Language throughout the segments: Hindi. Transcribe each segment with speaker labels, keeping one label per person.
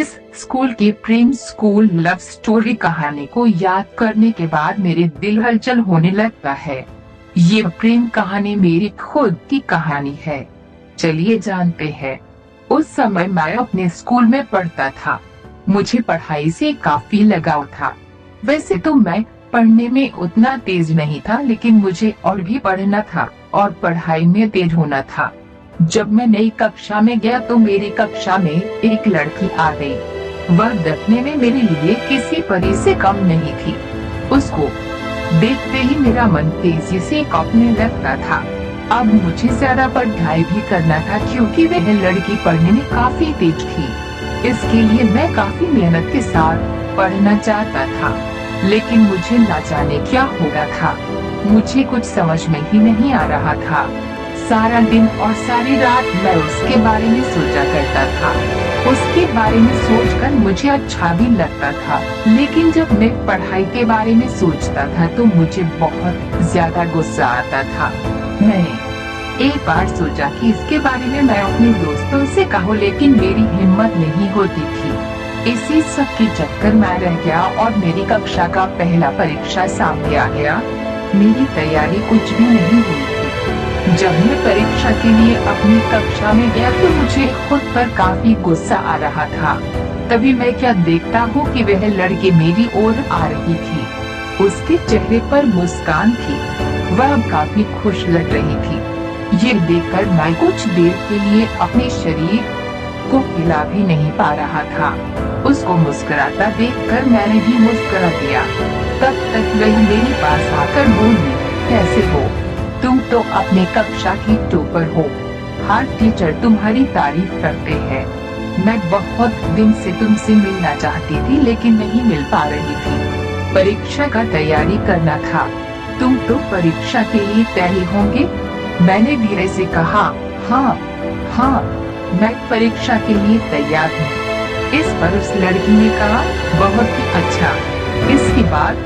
Speaker 1: इस स्कूल की प्रेम स्कूल लव स्टोरी कहानी को याद करने के बाद मेरे दिल हलचल होने लगता है। ये प्रेम कहानी मेरी खुद की कहानी है। चलिए जानते हैं। उस समय मैं अपने स्कूल में पढ़ता था। मुझे पढ़ाई से काफी लगाव था। वैसे तो मैं पढ़ने में उतना तेज नहीं था, लेकिन मुझे और भी पढ़ना था और पढ़ाई में तेज होना था। जब मैं नई कक्षा में गया तो मेरी कक्षा में एक लड़की आ गई। वह देखने में मेरे लिए किसी परी से कम नहीं थी। उसको देखते ही मेरा मन तेजी से कांपने लगता था। अब मुझे ज्यादा पढ़ाई भी करना था, क्योंकि वह लड़की पढ़ने में काफी तेज थी। इसके लिए मैं काफी मेहनत के साथ पढ़ना चाहता था, लेकिन मुझे न जाने क्या हो रहा था। मुझे कुछ समझ में ही नहीं आ रहा था। सारा दिन और सारी रात मैं उसके बारे में सोचा करता था। उसके बारे में सोचकर मुझे अच्छा भी लगता था, लेकिन जब मैं पढ़ाई के बारे में सोचता था तो मुझे बहुत ज्यादा गुस्सा आता था। मैंने एक बार सोचा कि इसके बारे में मैं अपने दोस्तों से कहूँ, लेकिन मेरी हिम्मत नहीं होती थी। इसी सब के चक्कर में रह गया और मेरी कक्षा का पहला परीक्षा सामने आ गया। मेरी तैयारी कुछ भी नहीं हुई थी। जब मैं परीक्षा के लिए अपनी कक्षा में गया तो मुझे खुद पर काफी गुस्सा आ रहा था। तभी मैं क्या देखता हूँ कि वह लड़की मेरी ओर आ रही थी। उसके चेहरे पर मुस्कान थी। वह काफी खुश लग रही थी। ये देखकर मैं कुछ देर के लिए अपने शरीर को हिला भी नहीं पा रहा था। उसको मुस्कुराता देखकर मैंने भी मुस्कुरा दिया। तब तक वह मेरे पास आकर बोली, कैसे हो? तुम तो अपने कक्षा की टॉपर हो। हर टीचर तुम्हारी तारीफ करते हैं। मैं बहुत दिन से तुमसे मिलना चाहती थी, लेकिन नहीं मिल पा रही थी। परीक्षा का तैयारी करना था। तुम तो परीक्षा के लिए तैयारी होंगे? मैंने धीरे से कहा, हाँ, मैं परीक्षा के लिए तैयार हूँ। इस पर उस लड़की ने कहा, बहुत ही अच्छा। इसके बाद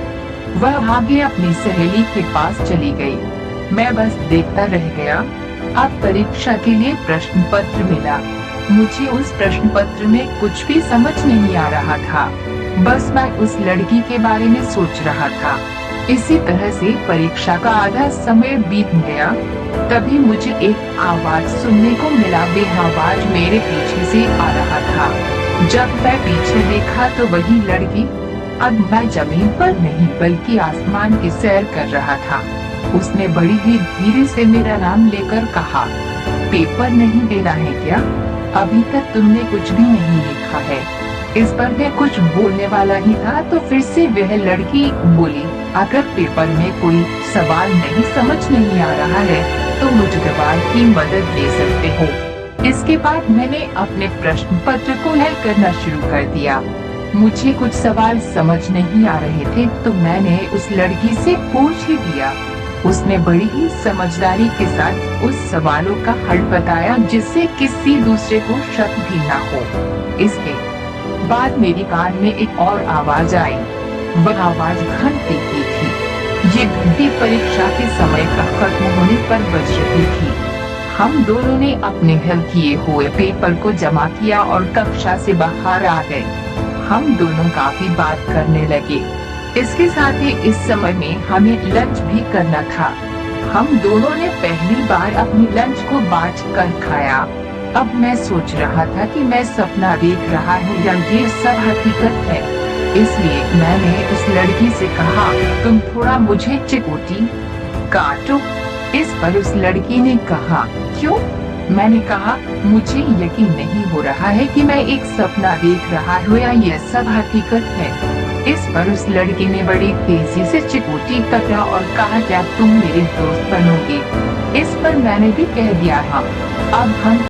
Speaker 1: वह आगे अपनी सहेली के पास चली गई। मैं बस देखता रह गया। अब परीक्षा के लिए प्रश्न पत्र मिला। मुझे उस प्रश्न पत्र में कुछ भी समझ नहीं आ रहा था। बस मैं उस लड़की के बारे में सोच रहा था। इसी तरह से परीक्षा का आधा समय बीत गया। तभी मुझे एक आवाज सुनने को मिला। वह आवाज मेरे पीछे से आ रहा था। जब मैं पीछे देखा तो वही लड़की, अब मैं जमीन पर नहीं बल्कि आसमान की सैर कर रहा था। उसने बड़ी ही धीरे से मेरा नाम लेकर कहा, पेपर नहीं देना है क्या? अभी तक तुमने कुछ भी नहीं लिखा है। इस पर मैं कुछ बोलने वाला ही था तो फिर से वह लड़की बोली, अगर पेपर में कोई सवाल नहीं समझ नहीं आ रहा है तो मुझ गवाह की मदद ले सकते हो। इसके बाद मैंने अपने प्रश्न पत्र को हल करना शुरू कर दिया। मुझे कुछ सवाल समझ नहीं आ रहे थे तो मैंने उस लड़की से पूछ ही दिया। उसने बड़ी ही समझदारी के साथ उस सवालों का हल बताया, जिससे किसी दूसरे को शक भी ना हो। इसके बाद मेरी कान में एक और आवाज आई। वह आवाज घंटे की थी। ये घंटी परीक्षा के समय का खत्म होने पर बज रही थी। हम दोनों ने अपने हल किए हुए पेपर को जमा किया और कक्षा से बाहर आ गए। हम दोनों काफी बात करने लगे। इसके साथ ही इस समय में हमें लंच भी करना था। हम दोनों ने पहली बार अपनी लंच को बांट कर खाया। अब मैं सोच रहा था कि मैं सपना देख रहा हूँ या ये सब हकीकत है। इसलिए मैंने उस लड़की से कहा, तुम थोड़ा मुझे चिकोटी काटो। इस पर उस लड़की ने कहा, क्यों? मैंने कहा, मुझे यकीन नहीं हो रहा है कि मैं एक सपना देख रहा हूँ या ये सब हकीकत है। इस पर उस लड़की ने बड़ी तेजी से चिकोटी काटा और कहा, क्या तुम मेरे दोस्त बनोगे? इस पर मैंने भी कह दिया, हाँ। अब हम